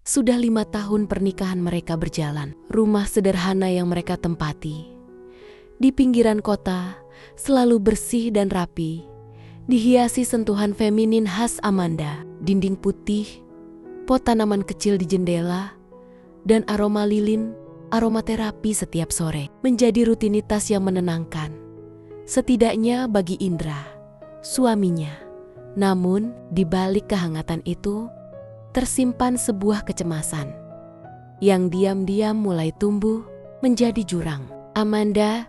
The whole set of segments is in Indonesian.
Sudah 5 tahun pernikahan mereka berjalan. Rumah sederhana yang mereka tempati di pinggiran kota selalu bersih dan rapi, dihiasi sentuhan feminin khas Amanda. Dinding putih, pot tanaman kecil di jendela, dan aroma lilin, aromaterapi setiap sore menjadi rutinitas yang menenangkan. Setidaknya bagi Indra, suaminya. Namun, di balik kehangatan itu, tersimpan sebuah kecemasan yang diam-diam mulai tumbuh menjadi jurang. Amanda,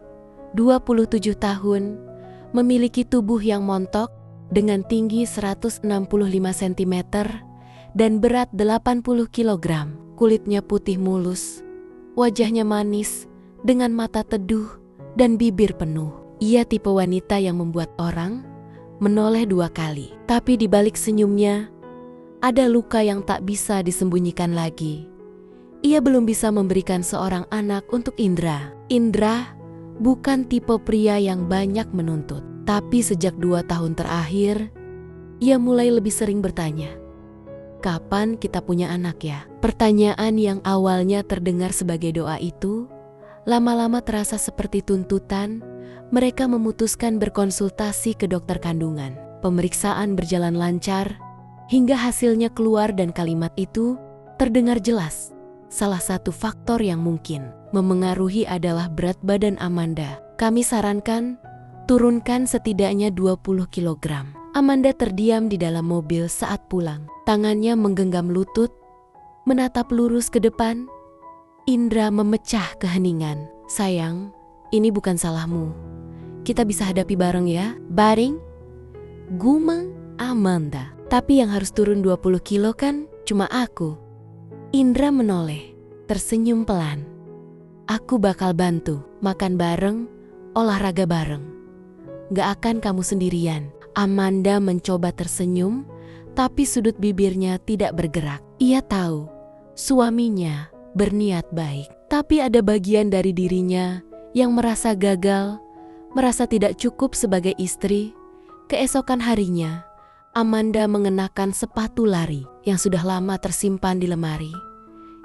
27 tahun, memiliki tubuh yang montok dengan tinggi 165 cm dan berat 80 kg. Kulitnya putih mulus, wajahnya manis dengan mata teduh dan bibir penuh. Ia tipe wanita yang membuat orang menoleh 2 kali. Tapi di balik senyumnya, ada luka yang tak bisa disembunyikan lagi. Ia belum bisa memberikan seorang anak untuk Indra. Indra bukan tipe pria yang banyak menuntut. Tapi sejak 2 tahun terakhir, ia mulai lebih sering bertanya, "Kapan kita punya anak ya?" Pertanyaan yang awalnya terdengar sebagai doa itu, lama-lama terasa seperti tuntutan. Mereka memutuskan berkonsultasi ke dokter kandungan. Pemeriksaan berjalan lancar, hingga hasilnya keluar dan kalimat itu terdengar jelas. Salah satu faktor yang mungkin memengaruhi adalah berat badan Amanda. Kami sarankan turunkan setidaknya 20 kg. Amanda terdiam di dalam mobil saat pulang. Tangannya menggenggam lutut, menatap lurus ke depan. Indra memecah keheningan. "Sayang, ini bukan salahmu. Kita bisa hadapi bareng ya." "Bareng?" gumam Amanda. "Tapi yang harus turun 20 kilo kan cuma aku." Indra menoleh, tersenyum pelan. "Aku bakal bantu, makan bareng, olahraga bareng. Gak akan kamu sendirian." Amanda mencoba tersenyum, tapi sudut bibirnya tidak bergerak. Ia tahu suaminya berniat baik, tapi ada bagian dari dirinya yang merasa gagal, merasa tidak cukup sebagai istri. Keesokan harinya, Amanda mengenakan sepatu lari yang sudah lama tersimpan di lemari.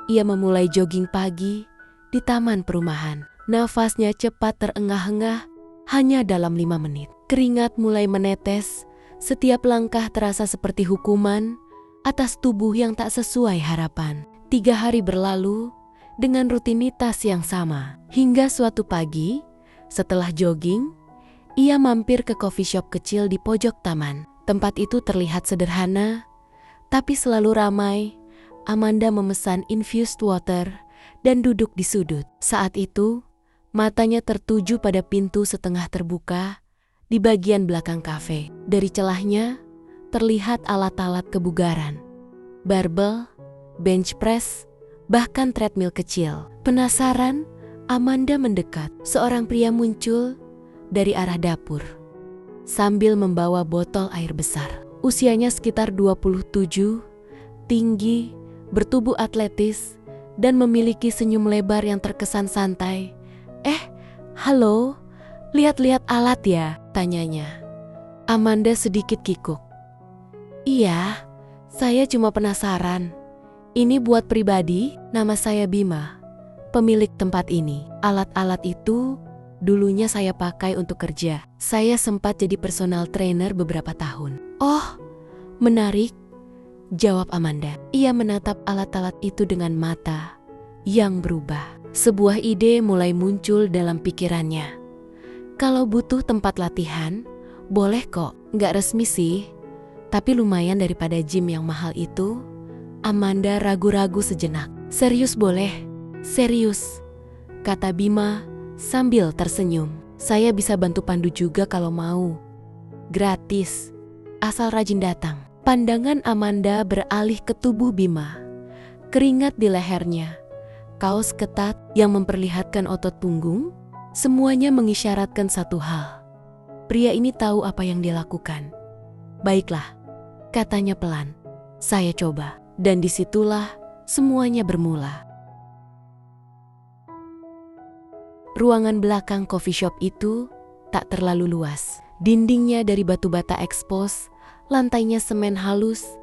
Ia memulai jogging pagi di taman perumahan. Nafasnya cepat terengah-engah hanya dalam 5 menit. Keringat mulai menetes, setiap langkah terasa seperti hukuman atas tubuh yang tak sesuai harapan. 3 hari berlalu dengan rutinitas yang sama. Hingga suatu pagi, setelah jogging, ia mampir ke coffee shop kecil di pojok taman. Tempat itu terlihat sederhana, tapi selalu ramai. Amanda memesan infused water dan duduk di sudut. Saat itu, matanya tertuju pada pintu setengah terbuka di bagian belakang kafe. Dari celahnya, terlihat alat-alat kebugaran. Barbel, bench press, bahkan treadmill kecil. Penasaran, Amanda mendekat. Seorang pria muncul dari arah dapur sambil membawa botol air besar. Usianya sekitar 27, tinggi, bertubuh atletis, dan memiliki senyum lebar yang terkesan santai. Halo, lihat-lihat alat ya?" tanyanya. Amanda sedikit kikuk. "Iya, saya cuma penasaran. Ini buat pribadi, nama saya Bima, pemilik tempat ini. Alat-alat itu dulunya saya pakai untuk kerja. Saya sempat jadi personal trainer beberapa tahun." "Oh, menarik," jawab Amanda. Ia menatap alat-alat itu dengan mata yang berubah. Sebuah ide mulai muncul dalam pikirannya. "Kalau butuh tempat latihan, boleh kok. Nggak resmi sih, tapi lumayan daripada gym yang mahal itu." Amanda ragu-ragu sejenak. "Serius boleh?" "Serius," kata Bima sambil tersenyum. "Saya bisa bantu pandu juga kalau mau. Gratis, asal rajin datang." Pandangan Amanda beralih ke tubuh Bima. Keringat di lehernya, kaos ketat yang memperlihatkan otot punggung, semuanya mengisyaratkan satu hal. Pria ini tahu apa yang dia lakukan. "Baiklah," katanya pelan. "Saya coba." Dan disitulah semuanya bermula. Ruangan belakang coffee shop itu tak terlalu luas. Dindingnya dari batu bata ekspos, lantainya semen halus,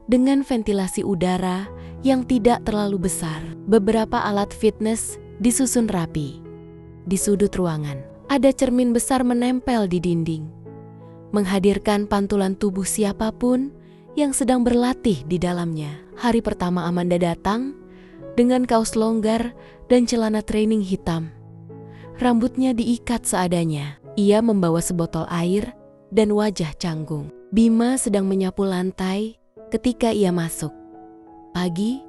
dengan ventilasi udara yang tidak terlalu besar. Beberapa alat fitness disusun rapi. Di sudut ruangan, ada cermin besar menempel di dinding, menghadirkan pantulan tubuh siapapun yang sedang berlatih di dalamnya. Hari pertama Amanda datang dengan kaos longgar dan celana training hitam. Rambutnya diikat seadanya. Ia membawa sebotol air dan wajah canggung. Bima sedang menyapu lantai ketika ia masuk. "Pagi,"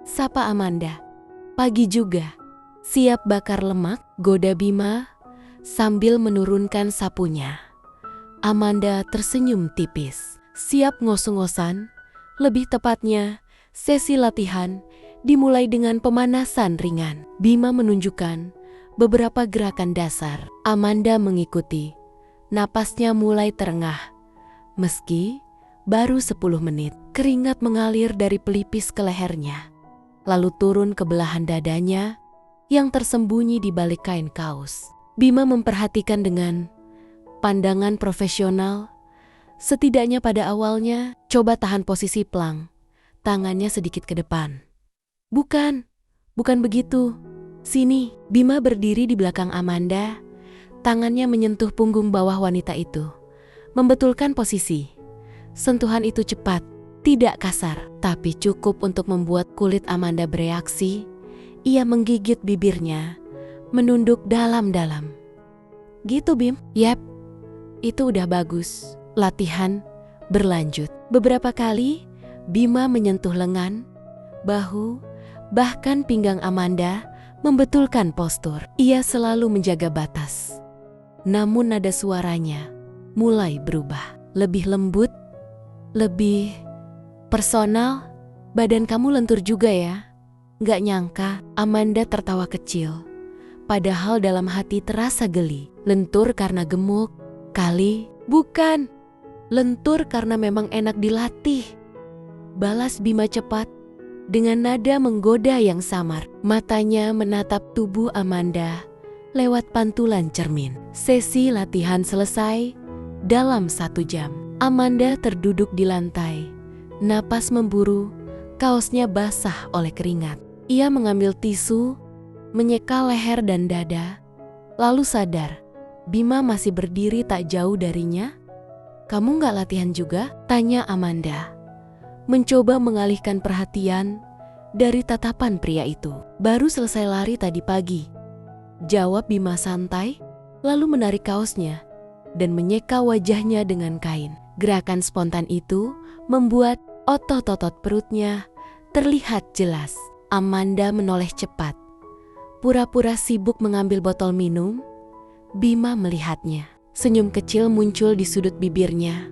sapa Amanda. "Pagi juga." "Siap bakar lemak?" goda Bima sambil menurunkan sapunya. Amanda tersenyum tipis. "Siap ngos-ngosan?" Lebih tepatnya, sesi latihan dimulai dengan pemanasan ringan. Bima menunjukkan beberapa gerakan dasar. Amanda mengikuti. Napasnya mulai terengah. Meski baru 10 menit, keringat mengalir dari pelipis ke lehernya, lalu turun ke belahan dadanya yang tersembunyi di balik kain kaos. Bima memperhatikan dengan pandangan profesional. Setidaknya pada awalnya, coba tahan posisi plank, tangannya sedikit ke depan. Bukan begitu. Sini." Bima berdiri di belakang Amanda, tangannya menyentuh punggung bawah wanita itu, membetulkan posisi. Sentuhan itu cepat, tidak kasar, tapi cukup untuk membuat kulit Amanda bereaksi. Ia menggigit bibirnya, menunduk dalam-dalam. "Gitu, Bim?" "Yap, itu udah bagus." Latihan berlanjut. Beberapa kali, Bima menyentuh lengan, bahu, bahkan pinggang Amanda, membetulkan postur. Ia selalu menjaga batas. Namun nada suaranya mulai berubah. Lebih lembut, lebih personal. "Badan kamu lentur juga ya?" "Nggak nyangka." Amanda tertawa kecil. Padahal dalam hati terasa geli. "Lentur karena gemuk kali?" "Bukan. Lentur karena memang enak dilatih," balas Bima cepat dengan nada menggoda yang samar. Matanya menatap tubuh Amanda lewat pantulan cermin. Sesi latihan selesai dalam 1 jam. Amanda terduduk di lantai, napas memburu, kaosnya basah oleh keringat. Ia mengambil tisu, menyeka leher dan dada, lalu sadar Bima masih berdiri tak jauh darinya. "Kamu nggak latihan juga?" tanya Amanda, mencoba mengalihkan perhatian dari tatapan pria itu. "Baru selesai lari tadi pagi," jawab Bima santai, lalu menarik kaosnya dan menyeka wajahnya dengan kain. Gerakan spontan itu membuat otot-otot perutnya terlihat jelas. Amanda menoleh cepat, pura-pura sibuk mengambil botol minum. Bima melihatnya. Senyum kecil muncul di sudut bibirnya.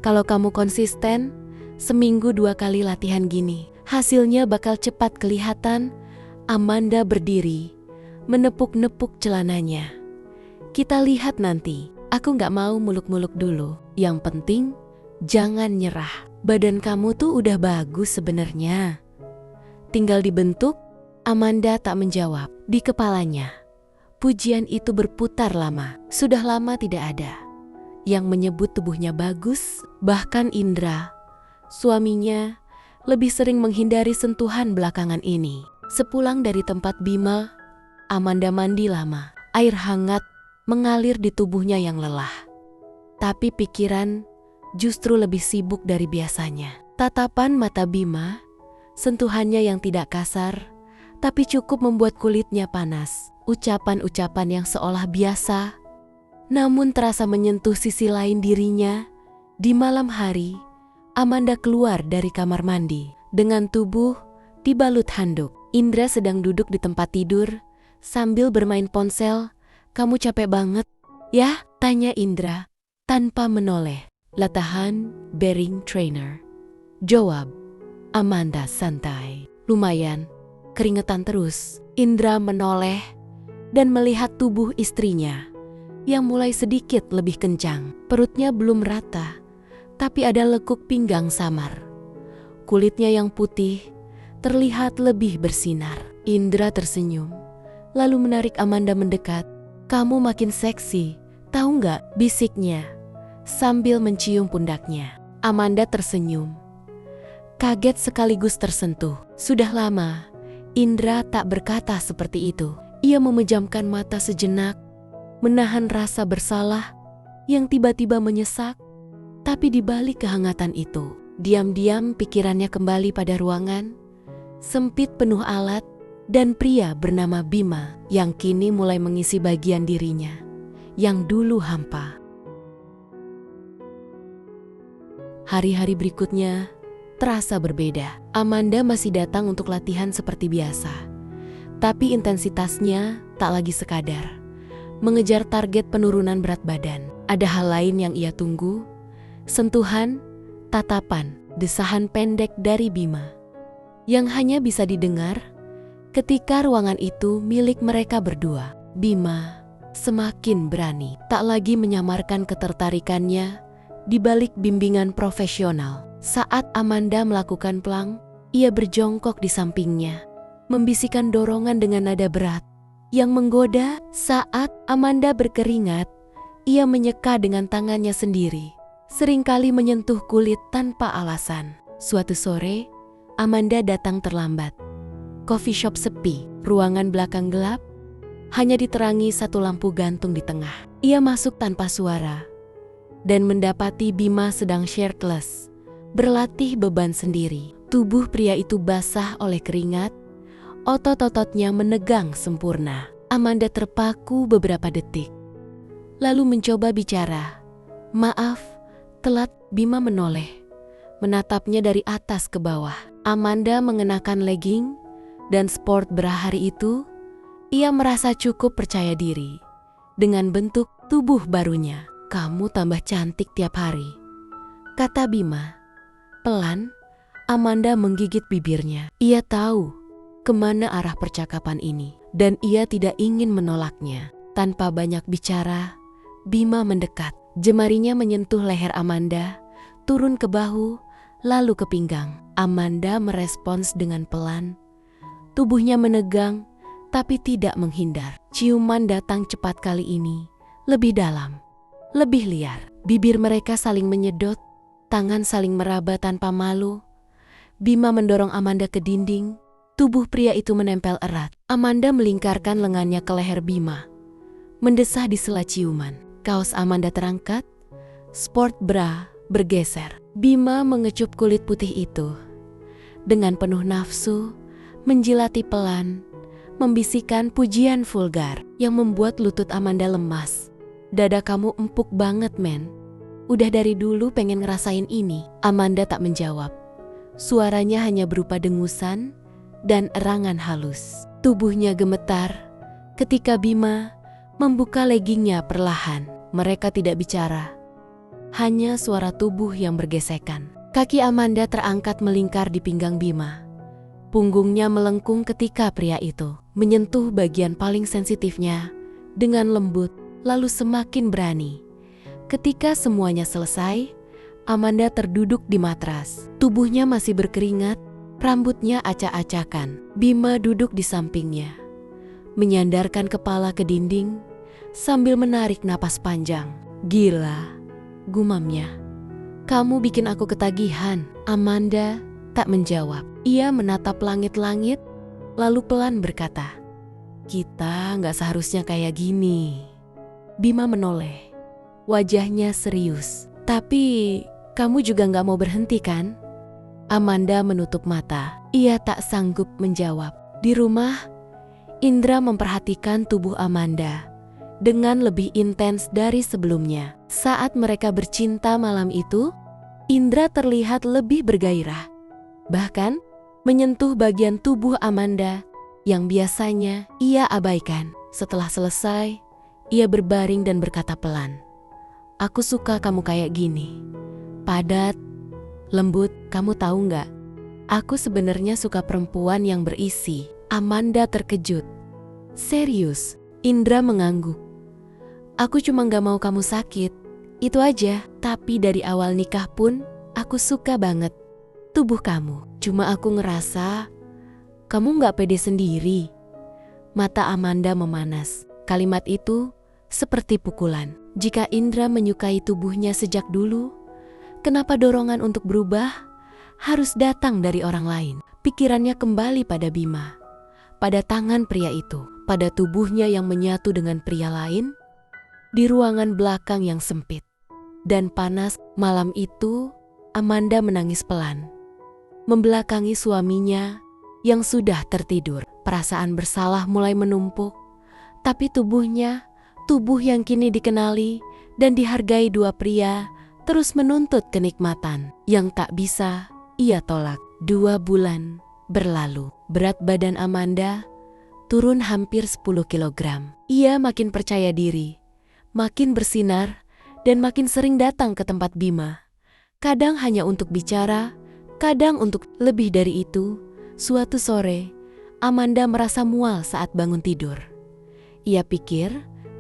"Kalau kamu konsisten, seminggu 2 kali latihan gini, hasilnya bakal cepat kelihatan." Amanda berdiri, menepuk-nepuk celananya. "Kita lihat nanti. Aku nggak mau muluk-muluk dulu. Yang penting, jangan nyerah. Badan kamu tuh udah bagus sebenarnya. Tinggal dibentuk." Amanda tak menjawab. Di kepalanya, pujian itu berputar lama. Sudah lama tidak ada yang menyebut tubuhnya bagus. Bahkan Indra, suaminya, lebih sering menghindari sentuhan belakangan ini. Sepulang dari tempat Bima, Amanda mandi lama. Air hangat mengalir di tubuhnya yang lelah. Tapi pikiran justru lebih sibuk dari biasanya. Tatapan mata Bima, sentuhannya yang tidak kasar, tapi cukup membuat kulitnya panas. Ucapan-ucapan yang seolah biasa, namun terasa menyentuh sisi lain dirinya. Di malam hari, Amanda keluar dari kamar mandi dengan tubuh dibalut handuk. Indra sedang duduk di tempat tidur sambil bermain ponsel. "Kamu capek banget, ya?" tanya Indra tanpa menoleh. "Latihan bearing trainer," jawab Amanda santai. "Lumayan, keringetan terus." Indra menoleh dan melihat tubuh istrinya yang mulai sedikit lebih kencang. Perutnya belum rata, tapi ada lekuk pinggang samar. Kulitnya yang putih terlihat lebih bersinar. Indra tersenyum, lalu menarik Amanda mendekat. "Kamu makin seksi, tahu nggak?" bisiknya sambil mencium pundaknya. Amanda tersenyum. kaget sekaligus tersentuh. Sudah lama, Indra tak berkata seperti itu. Ia memejamkan mata sejenak, menahan rasa bersalah yang tiba-tiba menyesak. Tapi di balik kehangatan itu, diam-diam pikirannya kembali pada ruangan sempit penuh alat dan pria bernama Bima yang kini mulai mengisi bagian dirinya yang dulu hampa. Hari-hari berikutnya terasa berbeda. Amanda masih datang untuk latihan seperti biasa, tapi intensitasnya tak lagi sekadar mengejar target penurunan berat badan. Ada hal lain yang ia tunggu, sentuhan, tatapan, desahan pendek dari Bima yang hanya bisa didengar ketika ruangan itu milik mereka berdua. Bima semakin berani, tak lagi menyamarkan ketertarikannya di balik bimbingan profesional. Saat Amanda melakukan plank, ia berjongkok di sampingnya, membisikkan dorongan dengan nada berat yang menggoda. Saat Amanda berkeringat, ia menyeka dengan tangannya sendiri, seringkali menyentuh kulit tanpa alasan. Suatu sore, Amanda datang terlambat. Coffee shop sepi, ruangan belakang gelap, hanya diterangi satu lampu gantung di tengah. Ia masuk tanpa suara dan mendapati Bima sedang shirtless, berlatih beban sendiri. Tubuh pria itu basah oleh keringat, otot-ototnya menegang sempurna. Amanda terpaku beberapa detik, lalu mencoba bicara. "Maaf, telat." Bima menoleh, menatapnya dari atas ke bawah. Amanda mengenakan legging dan sport bra hari itu. Ia merasa cukup percaya diri dengan bentuk tubuh barunya. "Kamu tambah cantik tiap hari," kata Bima. Pelan, Amanda menggigit bibirnya. Ia tahu kemana arah percakapan ini dan ia tidak ingin menolaknya. Tanpa banyak bicara, Bima mendekat. Jemarinya menyentuh leher Amanda, turun ke bahu, lalu ke pinggang. Amanda merespons dengan pelan. Tubuhnya menegang, tapi tidak menghindar. Ciuman datang cepat kali ini, lebih dalam, lebih liar. Bibir mereka saling menyedot, tangan saling meraba tanpa malu. Bima mendorong Amanda ke dinding, tubuh pria itu menempel erat. Amanda melingkarkan lengannya ke leher Bima, mendesah di sela ciuman. Kaos Amanda terangkat, sport bra bergeser. Bima mengecup kulit putih itu. Dengan penuh nafsu, menjilati pelan, membisikkan pujian vulgar yang membuat lutut Amanda lemas. "Dada kamu empuk banget, men. Udah dari dulu pengen ngerasain ini." Amanda tak menjawab. Suaranya hanya berupa dengusan dan erangan halus. Tubuhnya gemetar ketika Bima membuka leggingnya perlahan. Mereka tidak bicara, hanya suara tubuh yang bergesekan. Kaki Amanda terangkat melingkar di pinggang Bima. Punggungnya melengkung ketika pria itu menyentuh bagian paling sensitifnya dengan lembut, lalu semakin berani. Ketika semuanya selesai, Amanda terduduk di matras. Tubuhnya masih berkeringat, rambutnya acak-acakan. Bima duduk di sampingnya, menyandarkan kepala ke dinding sambil menarik napas panjang. "Gila," gumamnya. "Kamu bikin aku ketagihan." Amanda tak menjawab. Ia menatap langit-langit, lalu pelan berkata, "Kita nggak seharusnya kayak gini." Bima menoleh, wajahnya serius. "Tapi kamu juga nggak mau berhenti kan?" Amanda menutup mata. Ia tak sanggup menjawab. Di rumah, Indra memperhatikan tubuh Amanda dengan lebih intens dari sebelumnya. Saat mereka bercinta malam itu, Indra terlihat lebih bergairah. Bahkan menyentuh bagian tubuh Amanda yang biasanya ia abaikan. Setelah selesai, ia berbaring dan berkata pelan, "Aku suka kamu kayak gini. Padat, lembut. Kamu tahu nggak? Aku sebenarnya suka perempuan yang berisi." Amanda terkejut. "Serius?" Indra mengangguk. "Aku cuma gak mau kamu sakit, itu aja. Tapi dari awal nikah pun aku suka banget tubuh kamu. Cuma aku ngerasa kamu gak pede sendiri." Mata Amanda memanas. Kalimat itu seperti pukulan. Jika Indra menyukai tubuhnya sejak dulu, kenapa dorongan untuk berubah harus datang dari orang lain. Pikirannya kembali pada Bima, pada tangan pria itu, pada tubuhnya yang menyatu dengan pria lain, di ruangan belakang yang sempit dan panas. Malam itu, Amanda menangis pelan, membelakangi suaminya yang sudah tertidur. Perasaan bersalah mulai menumpuk, tapi tubuhnya, tubuh yang kini dikenali dan dihargai dua pria, terus menuntut kenikmatan yang tak bisa ia tolak. 2 bulan berlalu. Berat badan Amanda turun hampir 10 kilogram. Ia makin percaya diri, makin bersinar, dan makin sering datang ke tempat Bima. Kadang hanya untuk bicara, kadang untuk lebih dari itu. Suatu sore, Amanda merasa mual saat bangun tidur. Ia pikir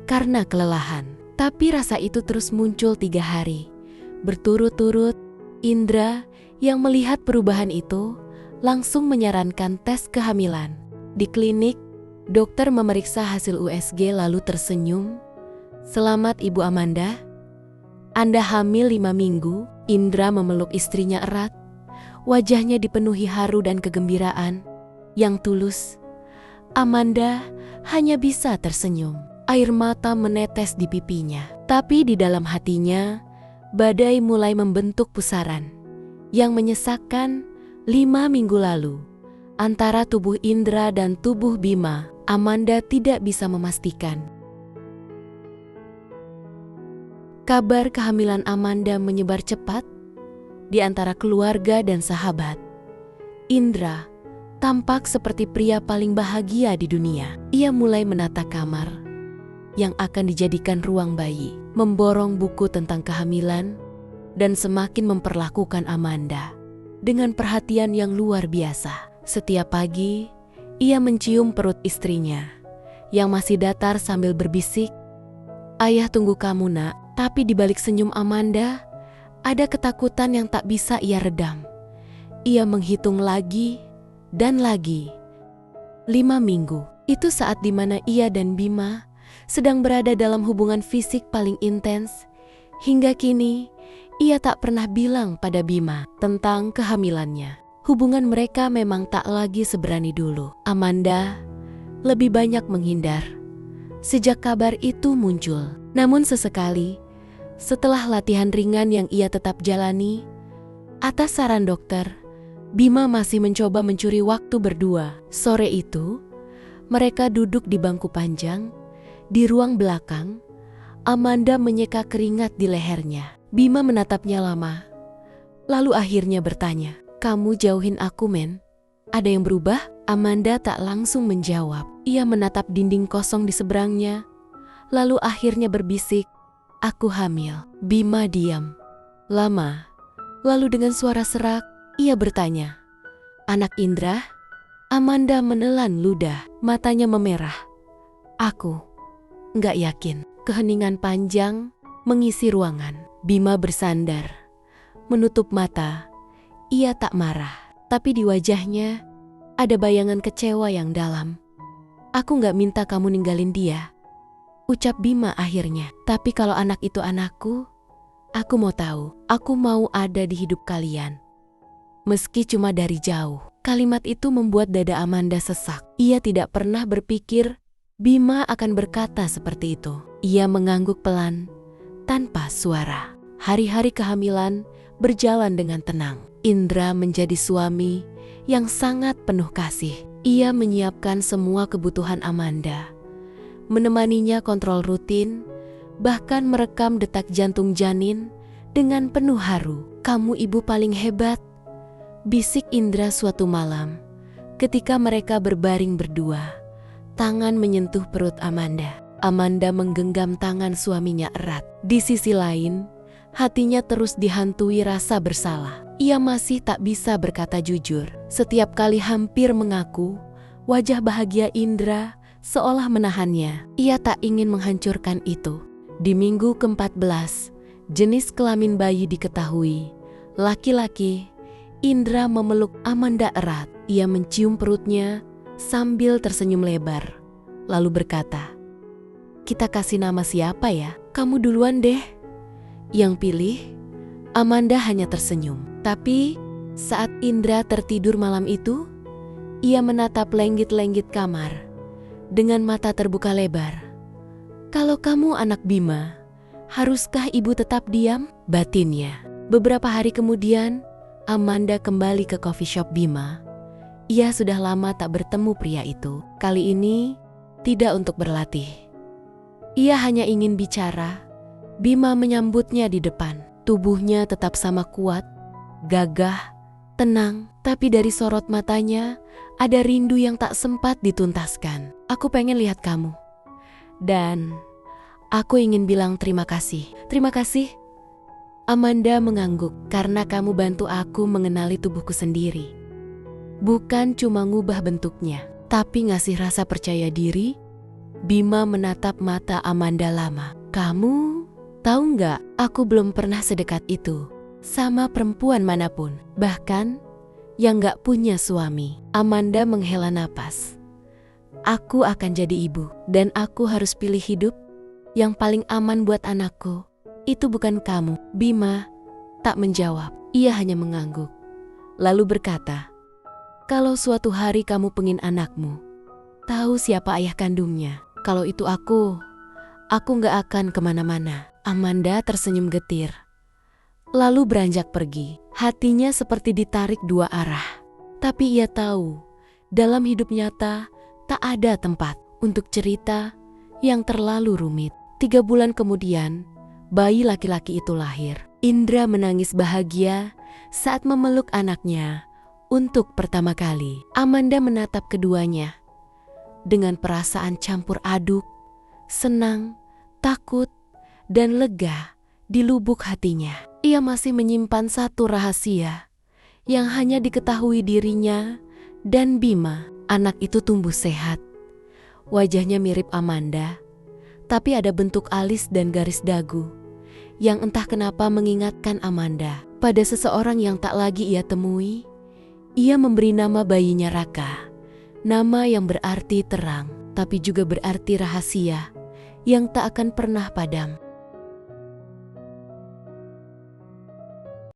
karena kelelahan, tapi rasa itu terus muncul 3 hari berturut-turut. Indra yang melihat perubahan itu langsung menyarankan tes kehamilan. Di klinik, dokter memeriksa hasil USG lalu tersenyum. "Selamat Ibu Amanda, Anda hamil 5 minggu." Indra memeluk istrinya erat. Wajahnya dipenuhi haru dan kegembiraan yang tulus. Amanda hanya bisa tersenyum. Air mata menetes di pipinya. Tapi di dalam hatinya, badai mulai membentuk pusaran yang menyesakkan. 5 minggu lalu, antara tubuh Indra dan tubuh Bima, Amanda tidak bisa memastikan. Kabar kehamilan Amanda menyebar cepat di antara keluarga dan sahabat. Indra tampak seperti pria paling bahagia di dunia. Ia mulai menata kamar yang akan dijadikan ruang bayi, memborong buku tentang kehamilan, dan semakin memperlakukan Amanda dengan perhatian yang luar biasa. Setiap pagi, ia mencium perut istrinya yang masih datar sambil berbisik, "Ayah tunggu kamu nak." Tapi di balik senyum Amanda, ada ketakutan yang tak bisa ia redam. Ia menghitung lagi dan lagi. 5 minggu, itu saat dimana ia dan Bima sedang berada dalam hubungan fisik paling intens. Hingga kini, ia tak pernah bilang pada Bima tentang kehamilannya. Hubungan mereka memang tak lagi seberani dulu. Amanda lebih banyak menghindar sejak kabar itu muncul. Namun sesekali, setelah latihan ringan yang ia tetap jalani, atas saran dokter, Bima masih mencoba mencuri waktu berdua. Sore itu, mereka duduk di bangku panjang di ruang belakang. Amanda menyeka keringat di lehernya. Bima menatapnya lama, lalu akhirnya bertanya, "Kamu jauhin aku, men? Ada yang berubah?" Amanda tak langsung menjawab. Ia menatap dinding kosong di seberangnya, lalu akhirnya berbisik, "Aku hamil." Bima diam lama, lalu dengan suara serak, ia bertanya, "Anak Indra?" Amanda menelan ludah, matanya memerah. "Aku nggak yakin." Keheningan panjang mengisi ruangan. Bima bersandar, menutup mata. Ia tak marah, tapi di wajahnya ada bayangan kecewa yang dalam. "Aku nggak minta kamu ninggalin dia," ucap Bima akhirnya. "Tapi kalau anak itu anakku, aku mau tahu. Aku mau ada di hidup kalian, meski cuma dari jauh." Kalimat itu membuat dada Amanda sesak. Ia tidak pernah berpikir Bima akan berkata seperti itu. Ia mengangguk pelan, tanpa suara. Hari-hari kehamilan berjalan dengan tenang. Indra menjadi suami yang sangat penuh kasih. Ia menyiapkan semua kebutuhan Amanda, menemaninya kontrol rutin, bahkan merekam detak jantung janin dengan penuh haru. "Kamu ibu paling hebat," bisik Indra suatu malam ketika mereka berbaring berdua. Tangan menyentuh perut Amanda. Amanda menggenggam tangan suaminya erat. Di sisi lain, hatinya terus dihantui rasa bersalah. Ia masih tak bisa berkata jujur. Setiap kali hampir mengaku, wajah bahagia Indra seolah menahannya. Ia tak ingin menghancurkan itu. Di minggu ke-14, jenis kelamin bayi diketahui. Laki-laki. Indra memeluk Amanda erat. Ia mencium perutnya sambil tersenyum lebar, lalu berkata, "Kita kasih nama siapa ya? Kamu duluan deh." Yang pilih, Amanda hanya tersenyum. Tapi Saat Indra tertidur malam itu, ia menatap lenggit-lenggit kamar dengan mata terbuka lebar. "Kalau kamu anak Bima, haruskah ibu tetap diam?" batinnya. Beberapa hari kemudian, Amanda kembali ke coffee shop Bima. Ia sudah lama tak bertemu pria itu. Kali ini tidak untuk berlatih. Ia hanya ingin bicara. Bima menyambutnya di depan. Tubuhnya tetap sama kuat, gagah, tenang. Tapi dari sorot matanya ada rindu yang tak sempat dituntaskan. "Aku pengen lihat kamu. Dan aku ingin bilang terima kasih." "Terima kasih?" Amanda mengangguk. "Karena kamu bantu aku mengenali tubuhku sendiri. Bukan cuma ngubah bentuknya, tapi ngasih rasa percaya diri." Bima menatap mata Amanda lama. "Kamu tahu nggak, aku belum pernah sedekat itu sama perempuan manapun, bahkan yang nggak punya suami." Amanda menghela napas. "Aku akan jadi ibu, dan aku harus pilih hidup yang paling aman buat anakku. Itu bukan kamu." Bima tak menjawab. Ia hanya mengangguk, lalu berkata, "Kalau suatu hari kamu pengen anakmu tahu siapa ayah kandungnya, kalau itu aku nggak akan kemana-mana." Amanda tersenyum getir, lalu beranjak pergi. Hatinya seperti ditarik dua arah. Tapi ia tahu, dalam hidup nyata tak ada tempat untuk cerita yang terlalu rumit. 3 bulan kemudian, bayi laki-laki itu lahir. Indra menangis bahagia saat memeluk anaknya untuk pertama kali. Amanda menatap keduanya dengan perasaan campur aduk, senang, takut, dan lega di lubuk hatinya. Ia masih menyimpan satu rahasia yang hanya diketahui dirinya dan Bima. Anak itu tumbuh sehat. Wajahnya mirip Amanda, tapi ada bentuk alis dan garis dagu yang entah kenapa mengingatkan Amanda pada seseorang yang tak lagi ia temui. Ia memberi nama bayinya Raka, nama yang berarti terang, tapi juga berarti rahasia yang tak akan pernah padam.